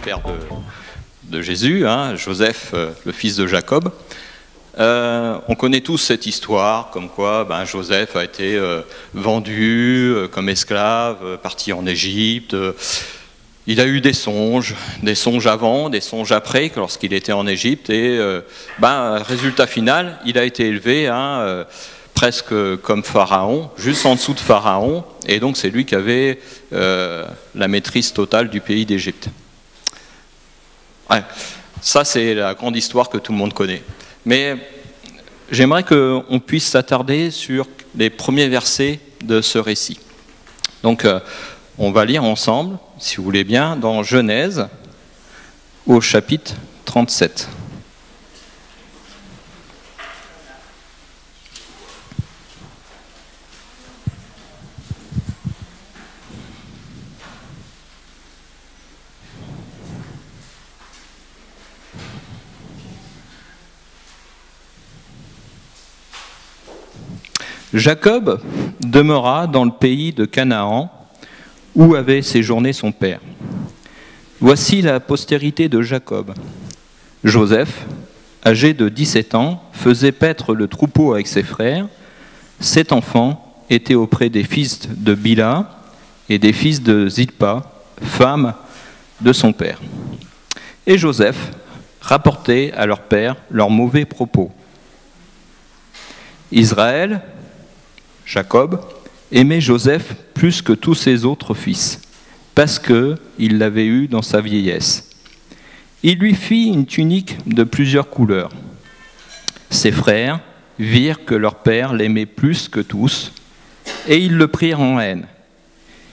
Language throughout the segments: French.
père de Jésus, hein, Joseph, le fils de Jacob. On connaît tous cette histoire, comme quoi Joseph a été vendu comme esclave, parti en Égypte. Il a eu des songes avant, des songes après, lorsqu'il était en Égypte. Et résultat final, il a été élevé presque comme Pharaon, juste en dessous de Pharaon. Et donc c'est lui qui avait la maîtrise totale du pays d'Égypte. Ouais, ça c'est la grande histoire que tout le monde connaît. Mais j'aimerais qu'on puisse s'attarder sur les premiers versets de ce récit. Donc on va lire ensemble, si vous voulez bien, dans Genèse, au chapitre 37. Jacob demeura dans le pays de Canaan, où avait séjourné son père. Voici la postérité de Jacob. Joseph, âgé de 17 ans, faisait paître le troupeau avec ses frères. 7 enfants étaient auprès des fils de Bila et des fils de Zilpa, femme de son père. Et Joseph rapportait à leur père leurs mauvais propos. Israël, Jacob, aimait Joseph plus que tous ses autres fils, parce qu'il l'avait eu dans sa vieillesse. Il lui fit une tunique de plusieurs couleurs. Ses frères virent que leur père l'aimait plus que tous, et ils le prirent en haine.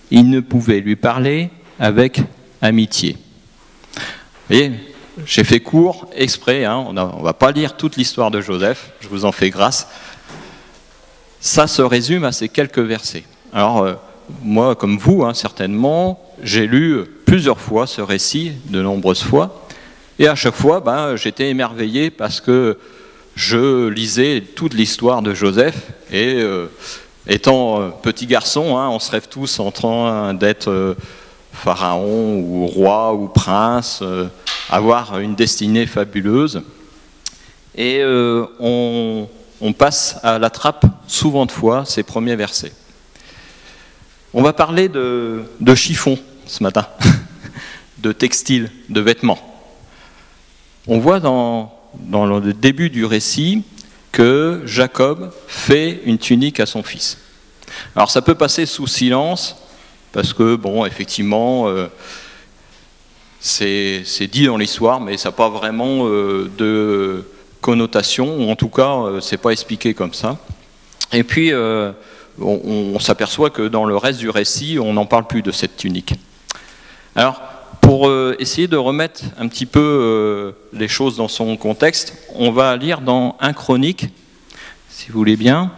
Ils ne pouvaient lui parler avec amitié. Vous voyez, j'ai fait court, exprès, on ne va pas lire toute l'histoire de Joseph, je vous en fais grâce. Ça se résume à ces quelques versets. Alors, moi, comme vous, certainement, j'ai lu plusieurs fois ce récit, de nombreuses fois, et à chaque fois, j'étais émerveillé parce que je lisais toute l'histoire de Joseph, et étant petit garçon, on se rêve tous en train d'être pharaon, ou roi, ou prince, avoir une destinée fabuleuse, et on passe à la trappe souvent de fois ces premiers versets. On va parler de chiffon ce matin, de textile, de vêtements. On voit dans le début du récit que Jacob fait une tunique à son fils. Alors ça peut passer sous silence, parce que, effectivement, c'est dit dans l'histoire, mais ça n'a pas vraiment de connotation, ou en tout cas, c'est pas expliqué comme ça. Et puis, on s'aperçoit que dans le reste du récit, on n'en parle plus de cette tunique. Alors, pour essayer de remettre un petit peu les choses dans son contexte, on va lire dans 1 Chronique, si vous voulez bien.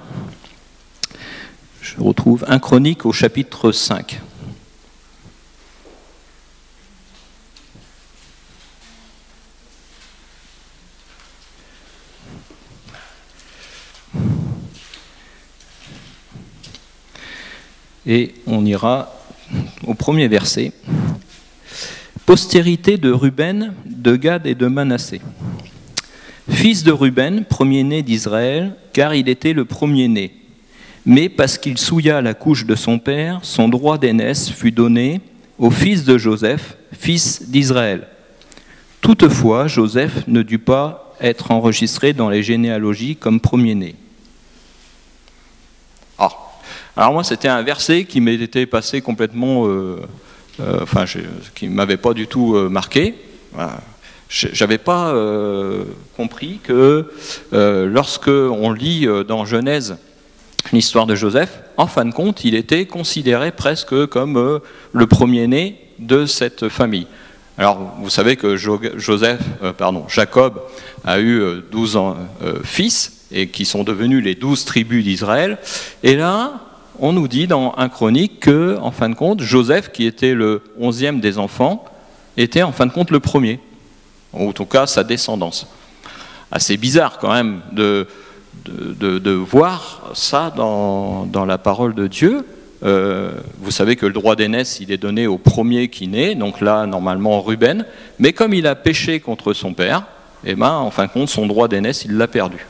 Je retrouve 1 Chronique au chapitre 5. Et on ira au premier verset. Postérité de Ruben, de Gad et de Manassé. Fils de Ruben, premier-né d'Israël, car il était le premier-né. Mais parce qu'il souilla la couche de son père, son droit d'aînesse fut donné au fils de Joseph, fils d'Israël. Toutefois, Joseph ne dut pas être enregistré dans les généalogies comme premier-né. Alors moi, c'était un verset qui m'était passé complètement, qui ne m'avait pas du tout marqué. Je n'avais pas compris que lorsque on lit dans Genèse l'histoire de Joseph, en fin de compte, il était considéré presque comme le premier-né de cette famille. Alors, vous savez que Jacob a eu 12 fils, et qui sont devenus les 12 tribus d'Israël. Et là, on nous dit dans 1 Chronique que, en fin de compte, Joseph, qui était le 11e des enfants, était en fin de compte le premier, ou en tout cas sa descendance. Assez bizarre quand même de voir ça dans la parole de Dieu, vous savez que le droit d'aînesse, il est donné au premier qui naît, donc là, normalement, Ruben. Mais comme il a péché contre son père, eh ben, en fin de compte, son droit d'aînesse, il l'a perdu.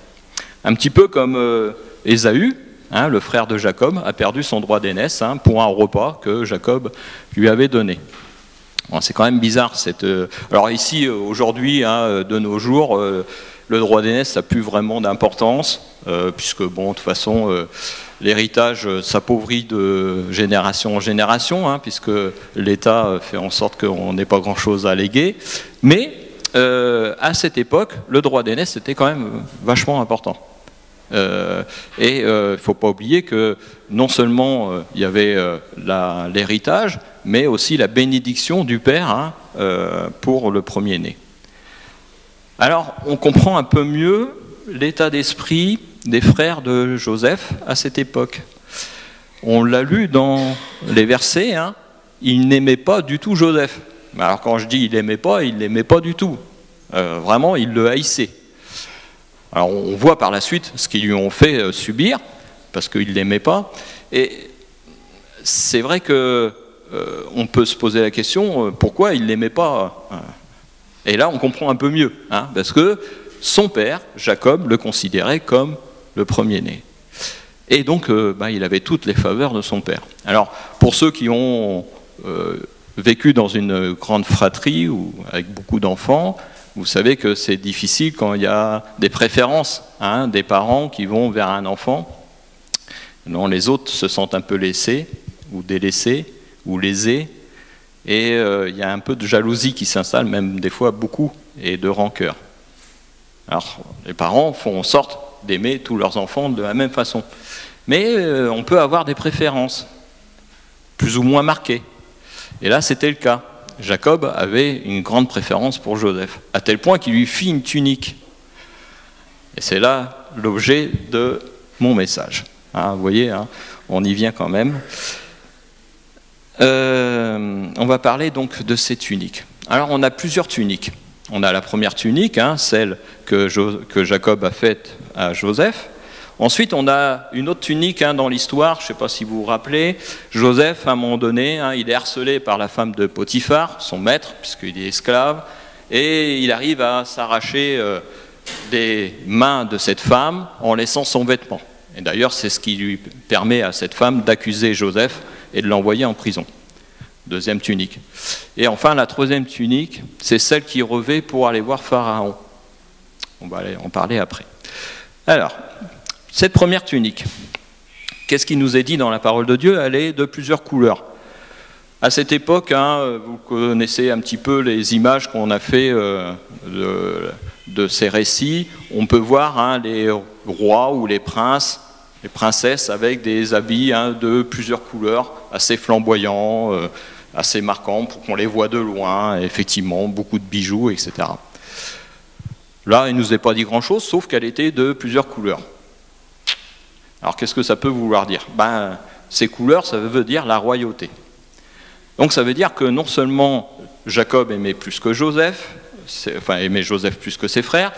Un petit peu comme Ésaü, hein, le frère de Jacob, a perdu son droit d'aînesse pour un repas que Jacob lui avait donné. Bon, c'est quand même bizarre. Alors ici, aujourd'hui, de nos jours, le droit d'aînesse n'a plus vraiment d'importance, puisque, bon, de toute façon, l'héritage s'appauvrit de génération en génération, puisque l'État fait en sorte qu'on n'ait pas grand-chose à léguer. Mais à cette époque, le droit d'aînesse était quand même vachement important. Et il ne faut pas oublier que non seulement il y avait l'héritage, mais aussi la bénédiction du père pour le premier-né. Alors, on comprend un peu mieux l'état d'esprit des frères de Joseph à cette époque. On l'a lu dans les versets, ils n'aimaient pas du tout Joseph. Alors quand je dis il l'aimait pas du tout. Vraiment, ils le haïssaient. Alors on voit par la suite ce qu'ils lui ont fait subir, parce qu'ils ne l'aimaient pas. Et c'est vrai que on peut se poser la question, pourquoi il ne l'aimait pas? Et là, on comprend un peu mieux, parce que son père, Jacob, le considérait comme le premier-né. Et donc, il avait toutes les faveurs de son père. Alors, pour ceux qui ont vécu dans une grande fratrie ou avec beaucoup d'enfants, vous savez que c'est difficile quand il y a des préférences, des parents qui vont vers un enfant, dont les autres se sentent un peu laissés, ou délaissés, ou lésés, et il y a un peu de jalousie qui s'installe, même des fois beaucoup, et de rancœur. Alors, les parents font en sorte d'aimer tous leurs enfants de la même façon. Mais on peut avoir des préférences, plus ou moins marquées. Et là, c'était le cas. Jacob avait une grande préférence pour Joseph, à tel point qu'il lui fit une tunique. Et c'est là l'objet de mon message. Vous voyez, on y vient quand même. On va parler donc de ces tuniques. Alors, on a plusieurs tuniques. On a la première tunique, celle que Jacob a faite à Joseph. Ensuite, on a une autre tunique dans l'histoire, je ne sais pas si vous vous rappelez. Joseph, à un moment donné, il est harcelé par la femme de Potiphar, son maître, puisqu'il est esclave, et il arrive à s'arracher des mains de cette femme en laissant son vêtement. Et d'ailleurs, c'est ce qui lui permet à cette femme d'accuser Joseph et de l'envoyer en prison. Deuxième tunique. Et enfin, la troisième tunique, c'est celle qui revêt pour aller voir Pharaon. On va en parler après. Alors, cette première tunique, qu'est-ce qui nous est dit dans la parole de Dieu? Elle est de plusieurs couleurs. À cette époque, vous connaissez un petit peu les images qu'on a fait de ces récits. On peut voir les rois ou les princes, les princesses avec des habits de plusieurs couleurs, assez flamboyants, assez marquants pour qu'on les voit de loin, effectivement, beaucoup de bijoux, etc. Là, il ne nous est pas dit grand-chose, sauf qu'elle était de plusieurs couleurs. Alors, qu'est-ce que ça peut vouloir dire? Ces couleurs, ça veut dire la royauté. Donc, ça veut dire que non seulement Jacob aimait plus que Joseph, aimait Joseph plus que ses frères,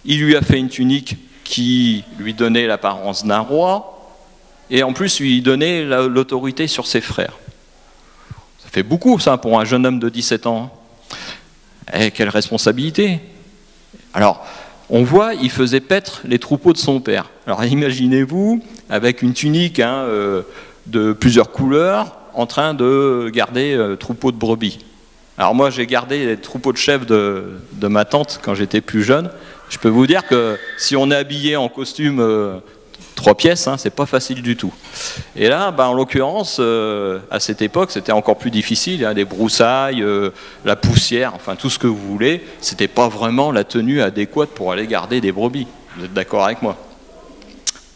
il lui a fait une tunique qui lui donnait l'apparence d'un roi, et en plus lui donnait l'autorité sur ses frères. Ça fait beaucoup, ça, pour un jeune homme de 17 ans. Et quelle responsabilité! Alors, on voit, il faisait paître les troupeaux de son père. Alors, imaginez-vous, avec une tunique de plusieurs couleurs, en train de garder troupeaux de brebis. Alors moi, j'ai gardé les troupeaux de chèvres de ma tante quand j'étais plus jeune. Je peux vous dire que si on est habillé en costume 3 pièces, c'est pas facile du tout. Et là, en l'occurrence, à cette époque, c'était encore plus difficile. Les broussailles, la poussière, enfin tout ce que vous voulez, c'était pas vraiment la tenue adéquate pour aller garder des brebis. Vous êtes d'accord avec moi?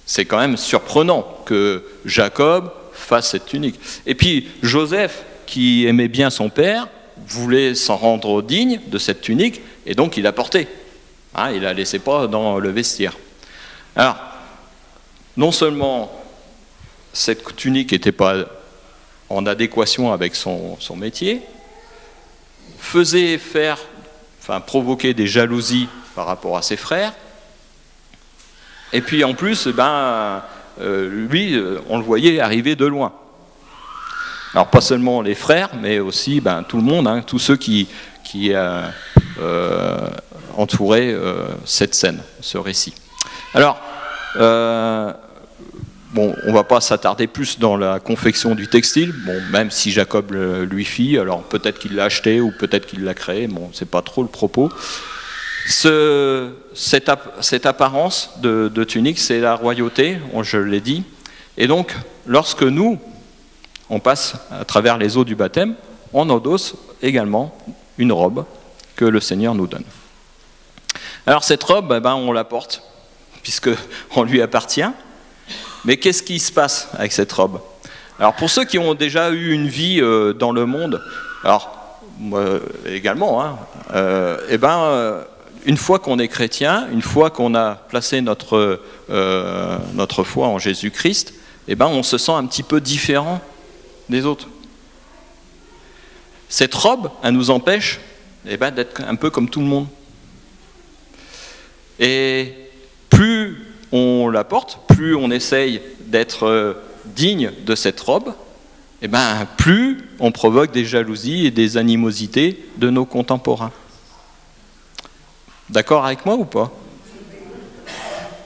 C'est quand même surprenant que Jacob fasse cette tunique. Et puis Joseph, qui aimait bien son père, voulait s'en rendre digne de cette tunique, et donc il l'a portée. Il ne la laissait pas dans le vestiaire. Alors, non seulement cette tunique n'était pas en adéquation avec son métier, faisait provoquer des jalousies par rapport à ses frères, et puis en plus, lui, on le voyait arriver de loin. Alors pas seulement les frères, mais aussi tout le monde, hein, tous ceux qui entouraient cette scène, ce récit. Alors, bon, on ne va pas s'attarder plus dans la confection du textile, bon, même si Jacob lui fit, alors peut-être qu'il l'a acheté ou peut-être qu'il l'a créé, bon, c'est pas trop le propos. Cette apparence de tunique, c'est la royauté, je l'ai dit, et donc lorsque nous, on passe à travers les eaux du baptême, on endosse également une robe que le Seigneur nous donne. Alors cette robe, on la porte, puisqu'on lui appartient. Mais qu'est-ce qui se passe avec cette robe? Alors pour ceux qui ont déjà eu une vie dans le monde, alors moi également, hein, une fois qu'on est chrétien, une fois qu'on a placé notre foi en Jésus-Christ, on se sent un petit peu différent des autres. Cette robe, elle nous empêche d'être un peu comme tout le monde. Et plus on la porte, plus on essaye d'être digne de cette robe, plus on provoque des jalousies et des animosités de nos contemporains. D'accord avec moi ou pas?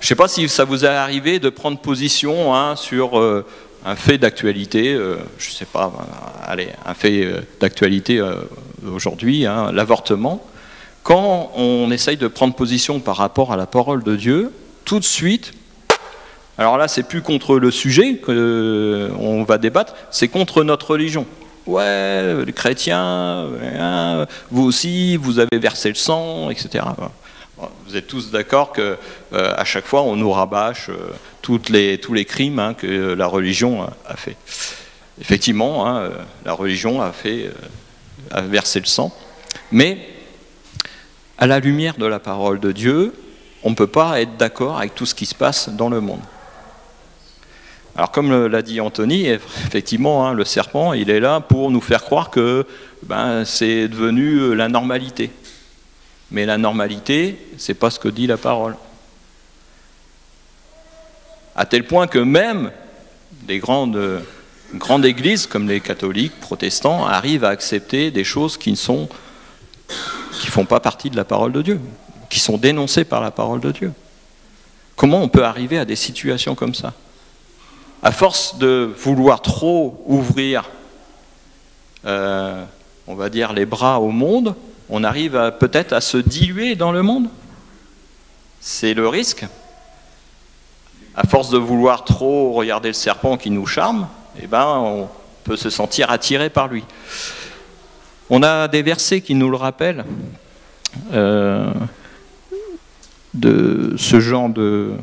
Je ne sais pas si ça vous est arrivé de prendre position sur un fait d'actualité, je ne sais pas, allez, un fait d'actualité aujourd'hui, l'avortement. Quand on essaye de prendre position par rapport à la parole de Dieu, tout de suite, alors là c'est plus contre le sujet qu'on va débattre, c'est contre notre religion. Ouais, les chrétiens, vous aussi, vous avez versé le sang, etc. Vous êtes tous d'accord qu'à chaque fois on nous rabâche tous les crimes que la religion a fait. Effectivement, la religion a versé le sang, mais à la lumière de la parole de Dieu, on ne peut pas être d'accord avec tout ce qui se passe dans le monde. Alors comme l'a dit Anthony, effectivement, le serpent, il est là pour nous faire croire que c'est devenu la normalité. Mais la normalité, ce n'est pas ce que dit la parole. À tel point que même des grandes églises, comme les catholiques, protestants, arrivent à accepter des choses qui ne font pas partie de la parole de Dieu, qui sont dénoncées par la parole de Dieu. Comment on peut arriver à des situations comme ça? À force de vouloir trop ouvrir, on va dire, les bras au monde, on arrive peut-être à se diluer dans le monde. C'est le risque. À force de vouloir trop regarder le serpent qui nous charme, on peut se sentir attiré par lui. On a des versets qui nous le rappellent, de ce genre de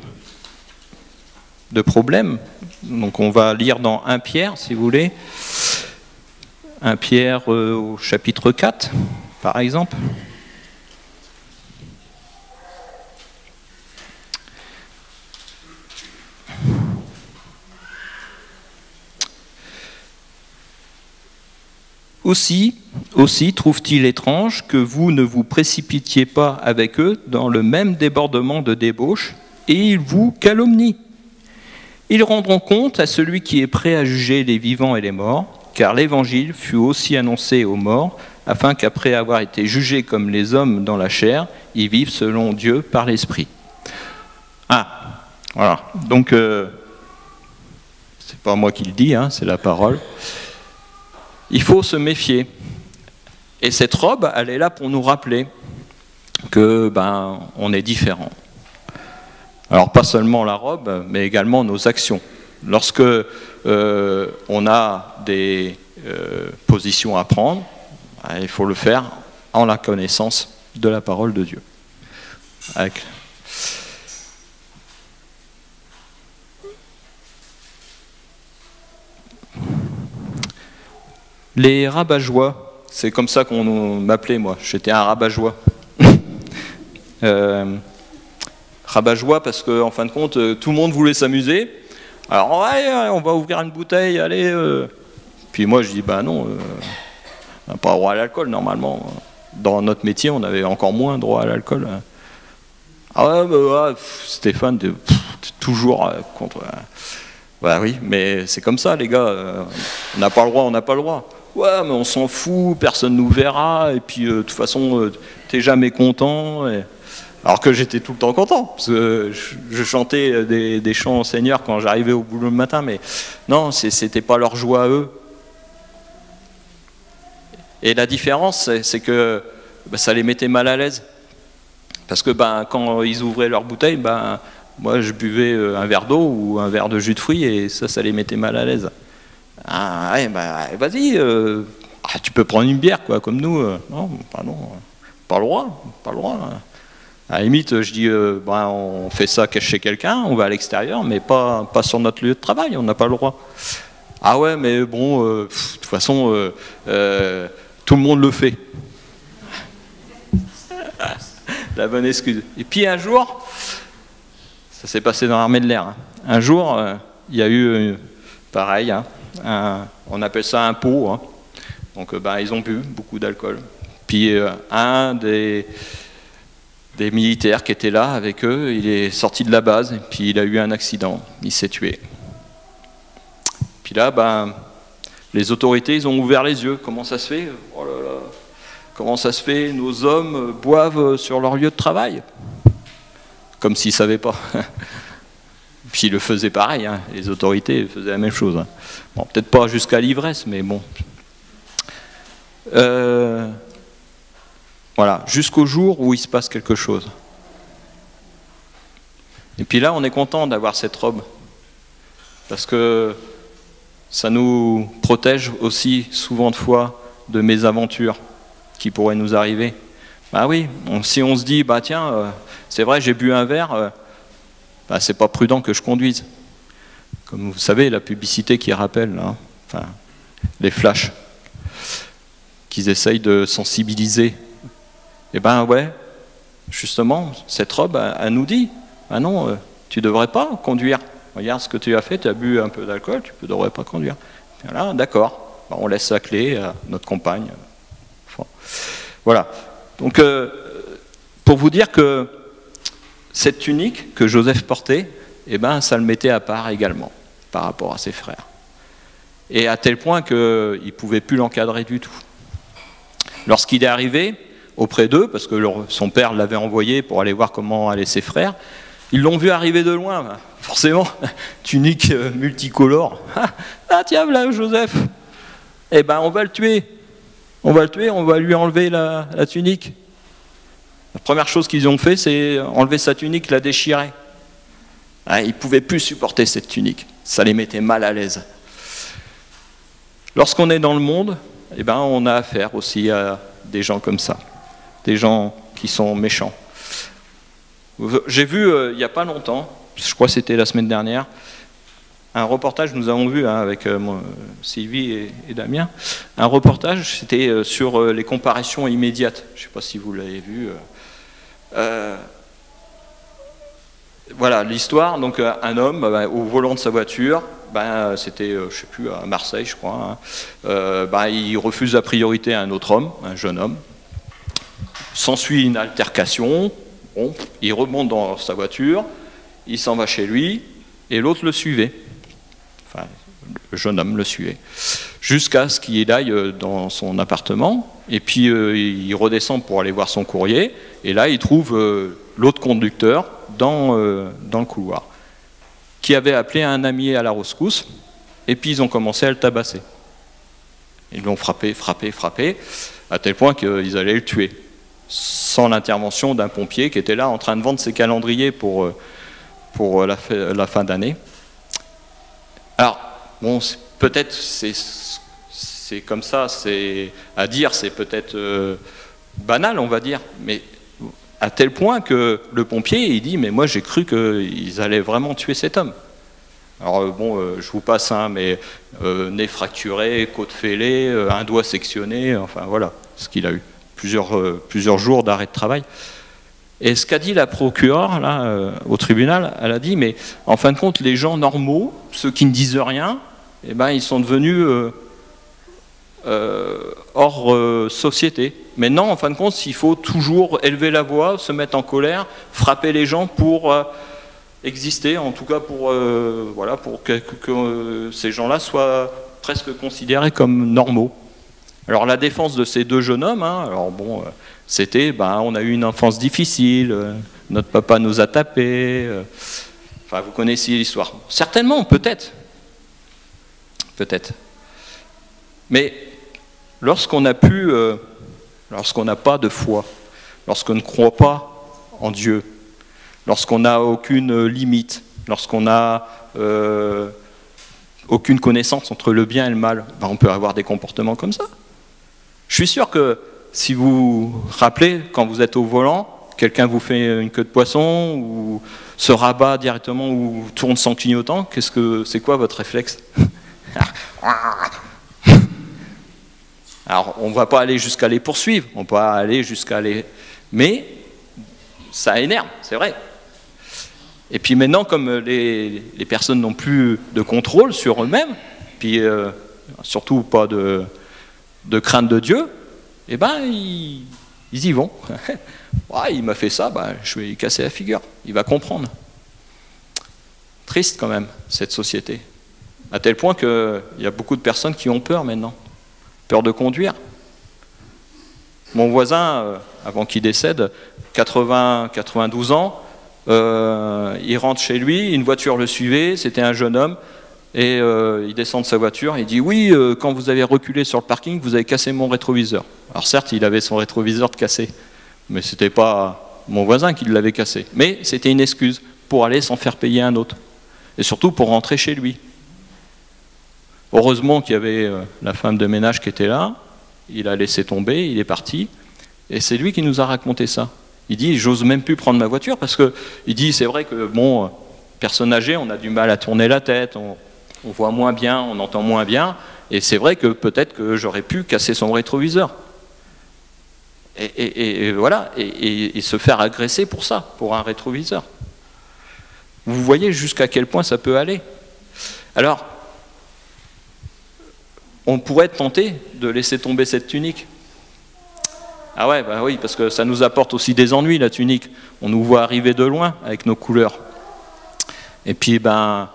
problème. Donc on va lire dans 1 Pierre, si vous voulez. 1 Pierre au chapitre 4, par exemple. Aussi trouve-t-il étrange que vous ne vous précipitiez pas avec eux dans le même débordement de débauche, et ils vous calomnient. Ils rendront compte à celui qui est prêt à juger les vivants et les morts, car l'évangile fut aussi annoncé aux morts, afin qu'après avoir été jugés comme les hommes dans la chair, ils vivent selon Dieu par l'Esprit. Ah, voilà. Donc, c'est pas moi qui le dis, c'est la parole. Il faut se méfier. Et cette robe, elle est là pour nous rappeler que on est différent. Alors pas seulement la robe, mais également nos actions. Lorsque on a des positions à prendre, il faut le faire en la connaissance de la parole de Dieu. Les rabat-joie, c'est comme ça qu'on m'appelait moi, j'étais un rabat-joie. Rabat-joie parce qu'en fin de compte, tout le monde voulait s'amuser. Alors ouais, on va ouvrir une bouteille, allez. Puis moi je dis non, on n'a pas droit à l'alcool normalement. Dans notre métier, on avait encore moins droit à l'alcool. Ah ouais, Stéphane, t'es toujours contre. Bah oui, mais c'est comme ça, les gars. On n'a pas le droit, on n'a pas le droit. Ouais, mais on s'en fout, personne nous verra, et puis de toute façon, t'es jamais content. Alors que j'étais tout le temps content, parce que je chantais des chants au Seigneur quand j'arrivais au boulot le matin, mais non, c'était pas leur joie à eux. Et la différence, c'est que ça les mettait mal à l'aise. Parce que quand ils ouvraient leur bouteille, moi je buvais un verre d'eau ou un verre de jus de fruits, et ça les mettait mal à l'aise. Ah ouais, vas-y, tu peux prendre une bière, quoi, comme nous. Non, pas le droit, pas le droit. À la limite, je dis, on fait ça chez quelqu'un, on va à l'extérieur, mais pas sur notre lieu de travail, on n'a pas le droit. Ah ouais, mais bon, de toute façon, tout le monde le fait. La bonne excuse. Et puis un jour, ça s'est passé dans l'armée de l'air. Hein. Un jour, il y a eu, pareil, on appelle ça un pot. Hein. Donc ils ont bu beaucoup d'alcool. Puis un des militaires qui était là avec eux, il est sorti de la base et puis il a eu un accident, il s'est tué. Puis là, les autorités, ils ont ouvert les yeux. Comment ça se fait? Oh là là, comment ça se fait? Nos hommes boivent sur leur lieu de travail? Comme s'ils ne savaient pas. Puis ils le faisaient pareil, hein. Les autorités faisaient la même chose. Hein. Bon, peut-être pas jusqu'à l'ivresse, mais bon. Voilà, jusqu'au jour où il se passe quelque chose. Et puis là, on est content d'avoir cette robe. Parce que ça nous protège aussi souvent de fois de mésaventures qui pourraient nous arriver. Bah oui, si on se dit, tiens, c'est vrai, j'ai bu un verre, c'est pas prudent que je conduise. Comme vous savez, la publicité qui rappelle, hein, enfin, les flashs, qu'ils essayent de sensibiliser. Eh ouais, justement, cette robe, elle nous dit, non, tu devrais pas conduire. Regarde ce que tu as fait, tu as bu un peu d'alcool, tu ne devrais pas conduire. Voilà, d'accord, on laisse la clé à notre compagne. Voilà. Donc, pour vous dire que cette tunique que Joseph portait, ça le mettait à part également, par rapport à ses frères. Et à tel point qu'il ne pouvait plus l'encadrer du tout. Lorsqu'il est arrivé auprès d'eux, parce que son père l'avait envoyé pour aller voir comment allaient ses frères, ils l'ont vu arriver de loin, forcément, tunique multicolore. Ah tiens, là, Joseph, on va le tuer. On va le tuer, on va lui enlever la tunique. La première chose qu'ils ont fait, c'est enlever sa tunique, la déchirer. Ils ne pouvaient plus supporter cette tunique. Ça les mettait mal à l'aise. Lorsqu'on est dans le monde, on a affaire aussi à des gens comme ça. Des gens qui sont méchants. J'ai vu, il n'y a pas longtemps, je crois que c'était la semaine dernière, un reportage, nous avons vu avec Sylvie et Damien, un reportage, c'était sur les comparaisons immédiates. Je ne sais pas si vous l'avez vu. Voilà l'histoire, donc un homme au volant de sa voiture, c'était, je ne sais plus, à Marseille, je crois, hein, il refuse la priorité à un autre homme, un jeune homme. S'ensuit une altercation, bon, il remonte dans sa voiture, il s'en va chez lui, et l'autre le suivait. Enfin, le jeune homme le suivait. Jusqu'à ce qu'il aille dans son appartement, et puis il redescend pour aller voir son courrier, et là il trouve l'autre conducteur dans le couloir, qui avait appelé un ami à la rescousse, et puis ils ont commencé à le tabasser. Ils l'ont frappé, à tel point qu'ils allaient le tuer, sans l'intervention d'un pompier qui était là en train de vendre ses calendriers pour la fin d'année. Alors, bon, peut-être c'est comme ça, c'est à dire, c'est peut-être banal, on va dire, mais à tel point que le pompier, il dit, mais moi j'ai cru qu'ils allaient vraiment tuer cet homme. Alors bon, je vous passe, hein, mais nez fracturé, côte fêlée, un doigt sectionné, enfin voilà ce qu'il a eu. Plusieurs jours d'arrêt de travail. Et ce qu'a dit la procureure là, au tribunal, elle a dit, mais en fin de compte, les gens normaux, ceux qui ne disent rien, ils sont devenus hors société. Mais non, en fin de compte, il faut toujours élever la voix, se mettre en colère, frapper les gens pour exister, en tout cas pour, voilà, pour que ces gens-là soient presque considérés comme normaux. Alors la défense de ces deux jeunes hommes, hein, alors bon, c'était, on a eu une enfance difficile, notre papa nous a tapés, enfin vous connaissez l'histoire. Certainement, peut-être. Peut-être. Mais lorsqu'on n'a pas de foi, lorsqu'on ne croit pas en Dieu, lorsqu'on n'a aucune limite, lorsqu'on n'a aucune connaissance entre le bien et le mal, on peut avoir des comportements comme ça. Je suis sûr que si vous vous rappelez, quand vous êtes au volant, quelqu'un vous fait une queue de poisson ou se rabat directement ou tourne sans clignotant, c'est quoi votre réflexe? Alors, on ne va pas aller jusqu'à les poursuivre, on peut aller jusqu'à les... Mais ça énerve, c'est vrai. Et puis maintenant, comme les personnes n'ont plus de contrôle sur eux-mêmes, puis surtout pas de crainte de Dieu, eh ils y vont. Il m'a fait ça, je vais lui casser la figure. Il va comprendre. Triste quand même, cette société. À tel point qu'il y a beaucoup de personnes qui ont peur maintenant. Peur de conduire. Mon voisin, avant qu'il décède, 92 ans, il rentre chez lui, une voiture le suivait, c'était un jeune homme, et il descend de sa voiture, il dit « Oui, quand vous avez reculé sur le parking, vous avez cassé mon rétroviseur. » Alors certes, il avait son rétroviseur de cassé, mais ce n'était pas mon voisin qui l'avait cassé. Mais c'était une excuse pour aller s'en faire payer un autre, et surtout pour rentrer chez lui. Heureusement qu'il y avait la femme de ménage qui était là, il a laissé tomber, il est parti, et c'est lui qui nous a raconté ça. Il dit, j'ose même plus prendre ma voiture, parce que, il dit, c'est vrai que, bon, personne âgée, on a du mal à tourner la tête, on voit moins bien, on entend moins bien, et c'est vrai que peut-être que j'aurais pu casser son rétroviseur. Et voilà, et se faire agresser pour ça, pour un rétroviseur. Vous voyez jusqu'à quel point ça peut aller. Alors, on pourrait être tenté de laisser tomber cette tunique. Ah ouais, oui, parce que ça nous apporte aussi des ennuis, la tunique. On nous voit arriver de loin avec nos couleurs. Et puis, quand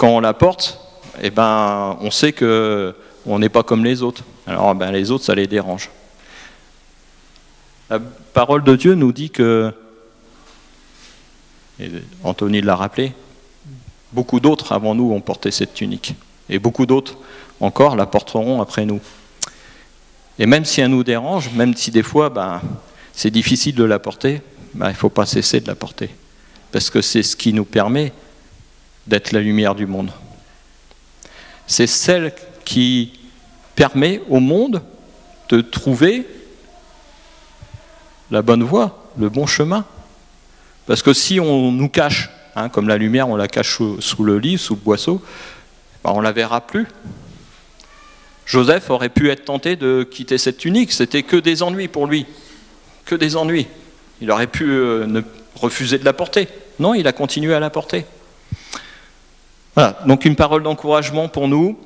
on la porte, on sait qu'on n'est pas comme les autres. Alors, les autres, ça les dérange. La parole de Dieu nous dit que, et Anthony l'a rappelé, beaucoup d'autres avant nous ont porté cette tunique. Et beaucoup d'autres encore la porteront après nous. Et même si elle nous dérange, même si des fois c'est difficile de la porter, il ne faut pas cesser de la porter. Parce que c'est ce qui nous permet d'être la lumière du monde. C'est celle qui permet au monde de trouver la bonne voie, le bon chemin. Parce que si on nous cache, comme la lumière, on la cache sous le lit, sous le boisseau, on ne la verra plus. Joseph aurait pu être tenté de quitter cette tunique, c'était que des ennuis pour lui, que des ennuis. Il aurait pu refuser de la porter. Non, il a continué à la porter. Voilà, donc une parole d'encouragement pour nous,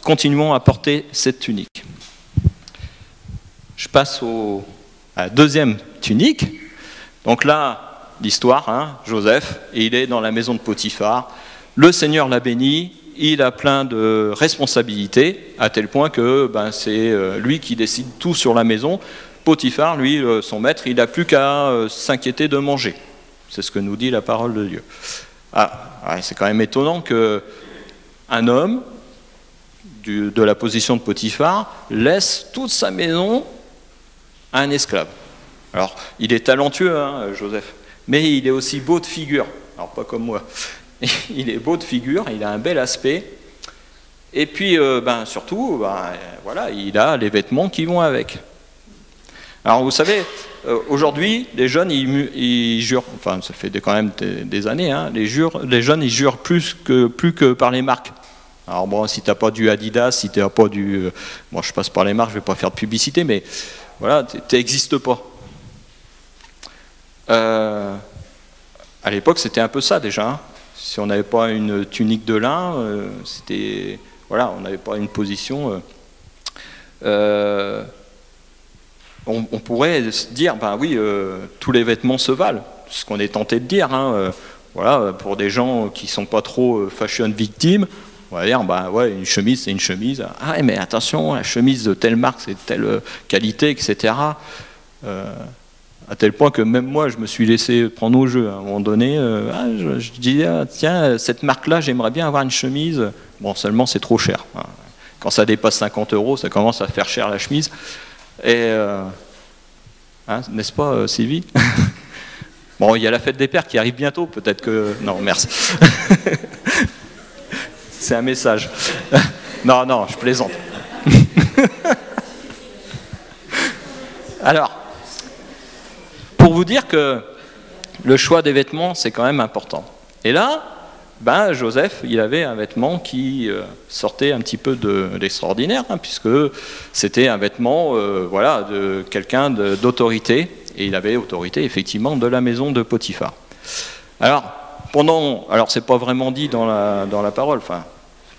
continuons à porter cette tunique. Je passe à la deuxième tunique. Donc là, l'histoire, Joseph, et il est dans la maison de Potiphar. Le Seigneur l'a béni. Il a plein de responsabilités, à tel point que c'est lui qui décide tout sur la maison. Potiphar, lui, son maître, il n'a plus qu'à s'inquiéter de manger. C'est ce que nous dit la parole de Dieu. C'est quand même étonnant qu'un homme de la position de Potiphar laisse toute sa maison à un esclave. Alors, il est talentueux, Joseph, mais il est aussi beau de figure. Alors, pas comme moi. Il est beau de figure, il a un bel aspect, et puis surtout, voilà, il a les vêtements qui vont avec. Alors vous savez, aujourd'hui, les jeunes, ils jurent, enfin ça fait quand même des années, les jeunes, ils jurent plus que par les marques. Alors bon, si tu n'as pas du Adidas, si tu n'as pas du... Moi je passe par les marques, je ne vais pas faire de publicité, mais voilà, tu n'existes pas. À l'époque, c'était un peu ça déjà, Si on n'avait pas une tunique de lin, on n'avait pas une position. On pourrait se dire, ben oui, tous les vêtements se valent. C'est ce qu'on est tenté de dire. voilà, pour des gens qui sont pas trop fashion victimes, on va dire, bah ouais, une chemise, c'est une chemise. Ah ouais, mais attention, la chemise de telle marque, c'est de telle qualité, etc. À tel point que même moi, je me suis laissé prendre au jeu. À un moment donné, je disais, ah, tiens, cette marque-là, j'aimerais bien avoir une chemise. Bon, seulement, c'est trop cher. Quand ça dépasse 50 €, ça commence à faire cher la chemise. Et, hein, n'est-ce pas, Sylvie? Bon, il y a la fête des pères qui arrive bientôt, peut-être que... Non, merci. C'est un message. Non, non, je plaisante. Alors, pour vous dire que le choix des vêtements, c'est quand même important. Et là, ben, Joseph, il avait un vêtement qui sortait un petit peu de l'extraordinaire, hein, puisque c'était un vêtement voilà, de quelqu'un d'autorité, et il avait autorité, effectivement, de la maison de Potiphar. Alors, c'est pas vraiment dit dans la parole, enfin,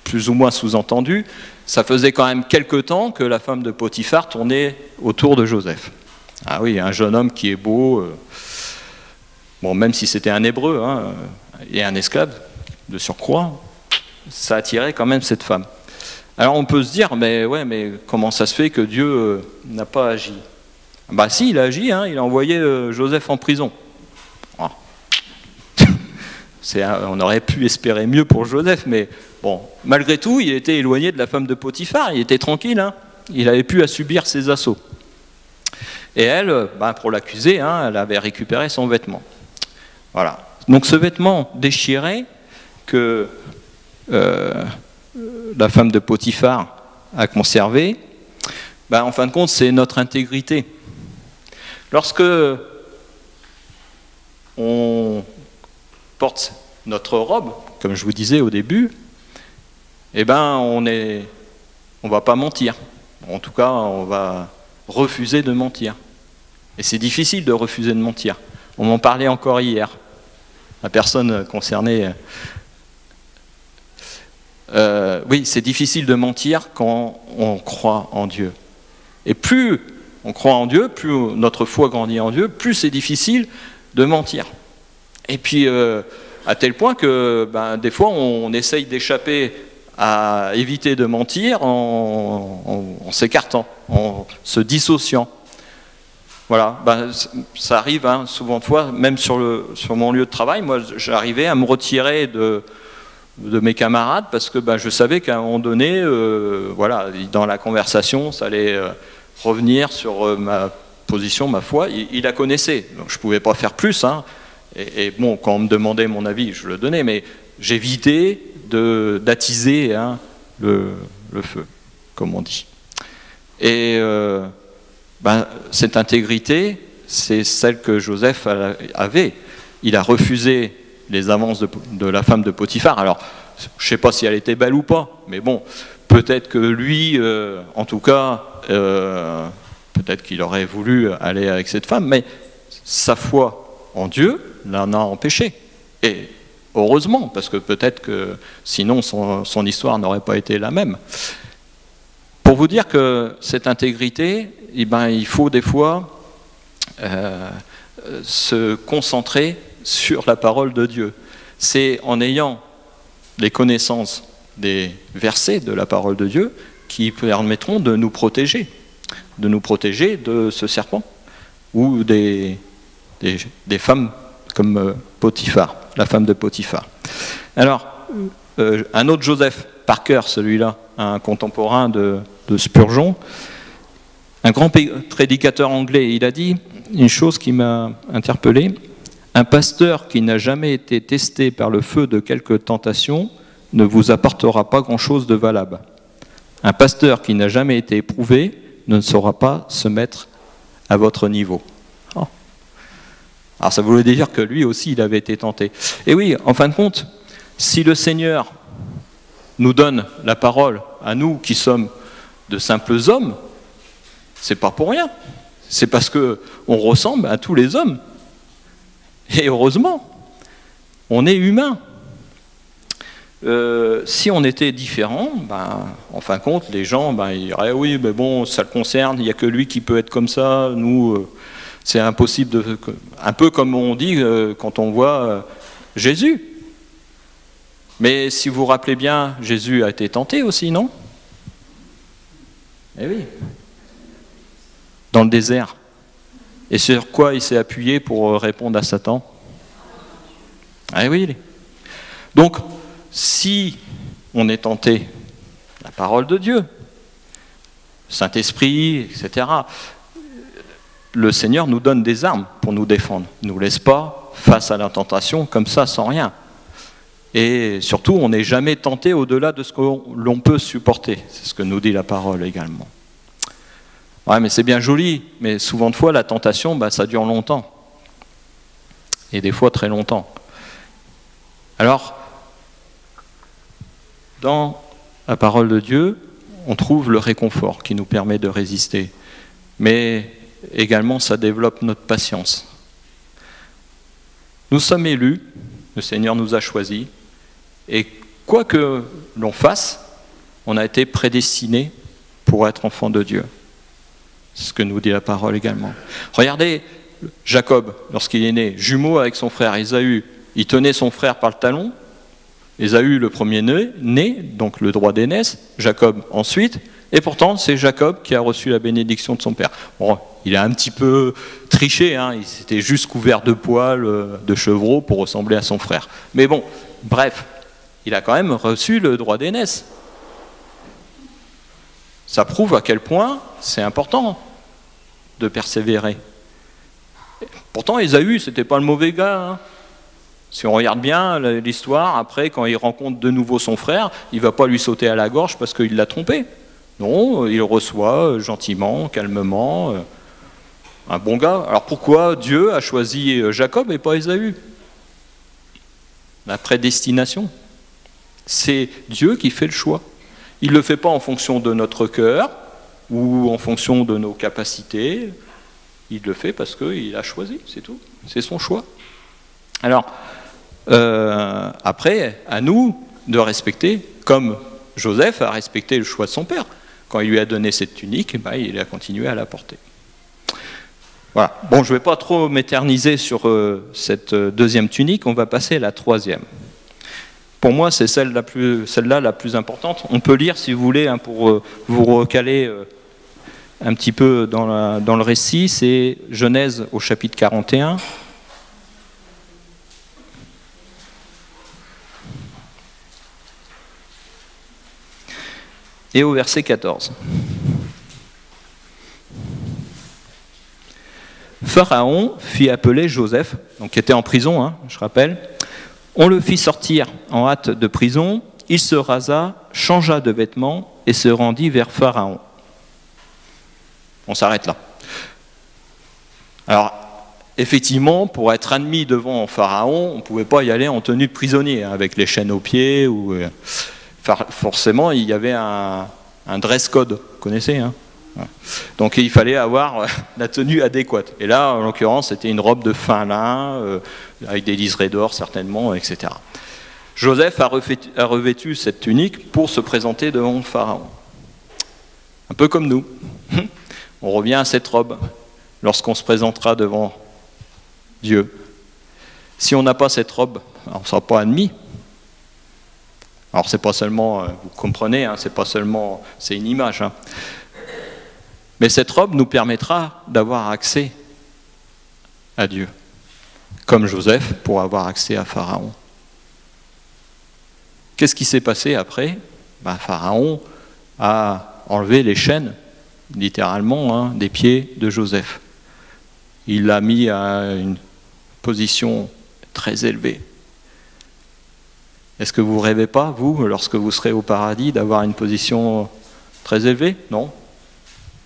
plus ou moins sous-entendu, ça faisait quand même quelque temps que la femme de Potiphar tournait autour de Joseph. Ah oui, un jeune homme qui est beau, bon, même si c'était un hébreu, hein, et un esclave, de surcroît, ça attirait quand même cette femme. Alors on peut se dire, mais ouais, mais comment ça se fait que Dieu n'a pas agi? Bah si, il a agi, hein, il a envoyé Joseph en prison. Oh. On aurait pu espérer mieux pour Joseph, mais bon, malgré tout, il était éloigné de la femme de Potiphar, il était tranquille, hein, il n'avait plus à subir ses assauts. Et elle, ben, pour l'accuser, hein, elle avait récupéré son vêtement. Voilà. Donc ce vêtement déchiré que la femme de Potiphar a conservé, ben, en fin de compte, c'est notre intégrité. Lorsque on porte notre robe, comme je vous disais au début, eh ben, on ne va pas mentir. En tout cas, on va refuser de mentir. Et c'est difficile de refuser de mentir. On m'en parlait encore hier. La personne concernée... oui, c'est difficile de mentir quand on croit en Dieu. Et plus on croit en Dieu, plus notre foi grandit en Dieu, plus c'est difficile de mentir. Et puis, à tel point que ben, des fois, on essaye d'échapper à éviter de mentir en s'écartant, en se dissociant. Voilà, ben, ça arrive hein, souvent de fois, même sur mon lieu de travail, moi j'arrivais à me retirer de mes camarades parce que ben, je savais qu'à un moment donné, voilà, dans la conversation, ça allait revenir sur ma position, ma foi. Il la connaissait, donc je ne pouvais pas faire plus. Hein. Et bon, quand on me demandait mon avis, je le donnais, mais j'évitais d'attiser hein, le feu, comme on dit. Et ben, cette intégrité, c'est celle que Joseph avait. Il a refusé les avances de la femme de Potiphar. Alors, je ne sais pas si elle était belle ou pas, mais bon, peut-être que lui, en tout cas, peut-être qu'il aurait voulu aller avec cette femme, mais sa foi en Dieu l'en a empêché. Et heureusement, parce que peut-être que sinon son histoire n'aurait pas été la même. Pour vous dire que cette intégrité, eh ben, il faut des fois se concentrer sur la parole de Dieu. C'est en ayant les connaissances des versets de la parole de Dieu qui permettront de nous protéger de ce serpent ou des femmes comme Potiphar, la femme de Potiphar. Alors, un autre Joseph Parker, celui-là, un contemporain de Spurgeon, un grand prédicateur anglais, il a dit une chose qui m'a interpellé: un pasteur qui n'a jamais été testé par le feu de quelque tentation ne vous apportera pas grand-chose de valable. Un pasteur qui n'a jamais été éprouvé ne saura pas se mettre à votre niveau. Oh. Alors ça voulait dire que lui aussi, il avait été tenté. Et oui, en fin de compte, si le Seigneur nous donne la parole à nous qui sommes de simples hommes, c'est pas pour rien. C'est parce qu'on ressemble à tous les hommes. Et heureusement, on est humain. Si on était différent, ben, en fin de compte, les gens ben, ils diraient oui, mais bon, ça le concerne, il n'y a que lui qui peut être comme ça, nous, c'est impossible de... Un peu comme on dit quand on voit Jésus. Mais si vous vous rappelez bien, Jésus a été tenté aussi, non? Eh oui. Dans le désert. Et sur quoi il s'est appuyé pour répondre à Satan? Eh oui. Donc, si on est tenté, la parole de Dieu, Saint-Esprit, etc., le Seigneur nous donne des armes pour nous défendre. Il ne nous laisse pas face à la tentation comme ça, sans rien. Et surtout, on n'est jamais tenté au-delà de ce que l'on peut supporter. C'est ce que nous dit la parole également. Ouais, mais c'est bien joli, mais souvent de fois, la tentation, ça dure longtemps. Et des fois, très longtemps. Alors, dans la parole de Dieu, on trouve le réconfort qui nous permet de résister. Mais également, ça développe notre patience. Nous sommes élus, le Seigneur nous a choisis, et quoi que l'on fasse, on a été prédestinés pour être enfants de Dieu. C'est ce que nous dit la parole également. Regardez Jacob, lorsqu'il est né, jumeau avec son frère Ésaü, il tenait son frère par le talon. Ésaü, le premier-né, donc le droit d'aînesse, Jacob ensuite, et pourtant c'est Jacob qui a reçu la bénédiction de son père. Bon, il a un petit peu triché, hein, il s'était juste couvert de poils de chevreau pour ressembler à son frère. Mais bon, bref, il a quand même reçu le droit d'aînesse. Ça prouve à quel point c'est important de persévérer. Pourtant, Ésaü, c'était pas le mauvais gars. Hein. Si on regarde bien l'histoire, après, quand il rencontre de nouveau son frère, il ne va pas lui sauter à la gorge parce qu'il l'a trompé. Non, il le reçoit gentiment, calmement. Un bon gars. Alors pourquoi Dieu a choisi Jacob et pas Ésaü? La prédestination. C'est Dieu qui fait le choix. Il ne le fait pas en fonction de notre cœur ou en fonction de nos capacités. Il le fait parce qu'il a choisi, c'est tout. C'est son choix. Alors, après, à nous de respecter, comme Joseph a respecté le choix de son père. Quand il lui a donné cette tunique, il a continué à la porter. Voilà. Bon, je ne vais pas trop m'éterniser sur cette deuxième tunique, on va passer à la troisième. Pour moi, c'est celle-là la plus importante. On peut lire, si vous voulez, hein, pour vous recaler un petit peu dans le récit, c'est Genèse au chapitre 41. Et au verset 14. Pharaon fit appeler Joseph, donc qui était en prison, hein, je rappelle. On le fit sortir en hâte de prison, il se rasa, changea de vêtements et se rendit vers Pharaon. On s'arrête là. Alors, effectivement, pour être admis devant Pharaon, on ne pouvait pas y aller en tenue de prisonnier, hein, avec les chaînes aux pieds. Forcément, il y avait un dress code, vous connaissez, hein. Donc il fallait avoir la tenue adéquate. Et là, en l'occurrence, c'était une robe de fin lin, avec des liserés d'or certainement, etc. Joseph a revêtu cette tunique pour se présenter devant Pharaon. Un peu comme nous. On revient à cette robe lorsqu'on se présentera devant Dieu. Si on n'a pas cette robe, on ne sera pas admis. Alors c'est pas seulement, vous comprenez, hein, c'est une image. Hein. Mais cette robe nous permettra d'avoir accès à Dieu, comme Joseph pour avoir accès à Pharaon. Qu'est-ce qui s'est passé après? Pharaon a enlevé les chaînes, littéralement, hein, des pieds de Joseph. Il l'a mis à une position très élevée. Est-ce que vous ne rêvez pas, vous, lorsque vous serez au paradis, d'avoir une position très élevée? Non.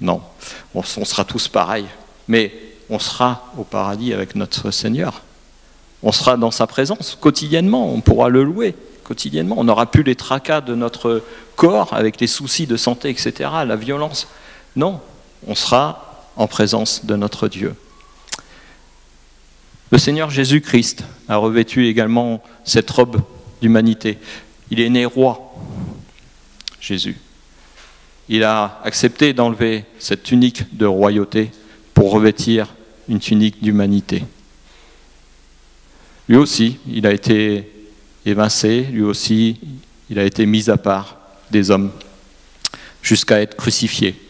Non. On sera tous pareils. Mais on sera au paradis avec notre Seigneur. On sera dans sa présence quotidiennement. On pourra le louer quotidiennement. On n'aura plus les tracas de notre corps avec les soucis de santé, etc., la violence. Non. On sera en présence de notre Dieu. Le Seigneur Jésus-Christ a revêtu également cette robe d'humanité. Il est né roi, Jésus. Il a accepté d'enlever cette tunique de royauté pour revêtir une tunique d'humanité. Lui aussi, il a été évincé, lui aussi, il a été mis à part des hommes, jusqu'à être crucifié.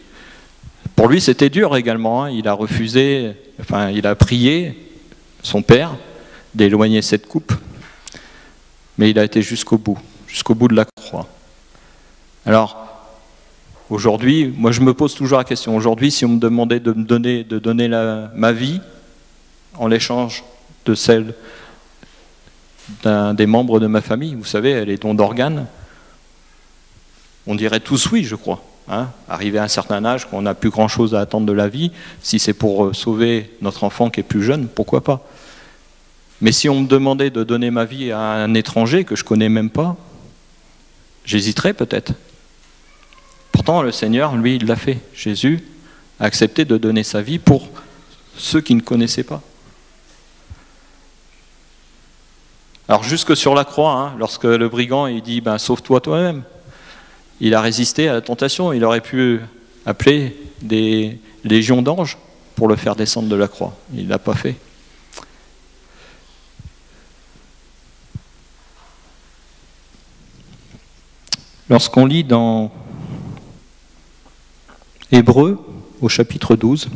Pour lui, c'était dur également, hein. Il a refusé, enfin, il a prié son Père d'éloigner cette coupe, mais il a été jusqu'au bout de la croix. Alors, aujourd'hui, moi je me pose toujours la question, aujourd'hui, si on me demandait de donner ma vie en l'échange de celle d'un des membres de ma famille, vous savez, les dons d'organes, on dirait tous oui, je crois. Hein, arrivé à un certain âge, qu'on n'a plus grand-chose à attendre de la vie, si c'est pour sauver notre enfant qui est plus jeune, pourquoi pas. Mais si on me demandait de donner ma vie à un étranger que je ne connais même pas, j'hésiterais peut-être. Pourtant, le Seigneur, lui, il l'a fait. Jésus a accepté de donner sa vie pour ceux qui ne connaissaient pas. Alors jusque sur la croix, hein, lorsque le brigand il dit « sauve-toi toi-même », il a résisté à la tentation. Il aurait pu appeler des légions d'anges pour le faire descendre de la croix. Il ne l'a pas fait. Lorsqu'on lit dans Hébreux, au chapitre 12,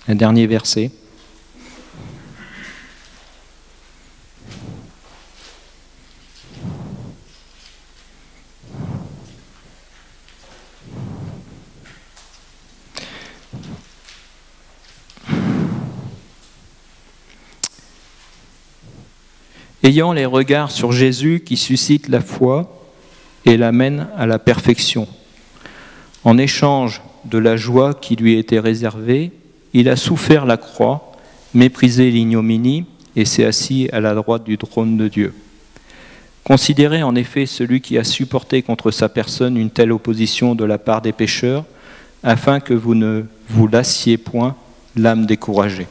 un dernier verset, ayant les regards sur Jésus qui suscite la foi et l'amène à la perfection. En échange de la joie qui lui était réservée, il a souffert la croix, méprisé l'ignominie et s'est assis à la droite du trône de Dieu. Considérez en effet celui qui a supporté contre sa personne une telle opposition de la part des pécheurs, afin que vous ne vous lassiez point l'âme découragée.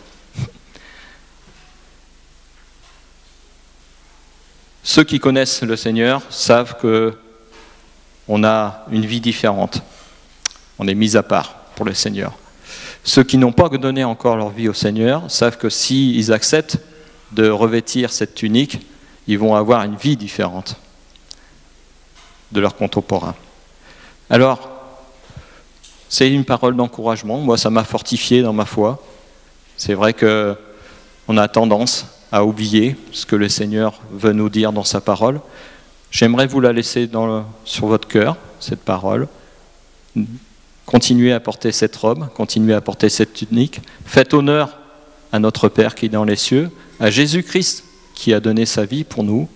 Ceux qui connaissent le Seigneur savent qu'on a une vie différente. On est mis à part pour le Seigneur. Ceux qui n'ont pas donné encore leur vie au Seigneur savent que s'ils acceptent de revêtir cette tunique, ils vont avoir une vie différente de leurs contemporains. Alors, c'est une parole d'encouragement. Moi, ça m'a fortifié dans ma foi. C'est vrai qu'on a tendance à oublier ce que le Seigneur veut nous dire dans sa parole. J'aimerais vous la laisser sur votre cœur, cette parole. Continuez à porter cette robe, continuez à porter cette tunique. Faites honneur à notre Père qui est dans les cieux, à Jésus-Christ qui a donné sa vie pour nous.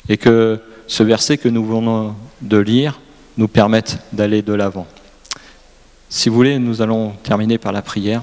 Et que ce verset que nous venons de lire nous permette d'aller de l'avant. Si vous voulez, nous allons terminer par la prière.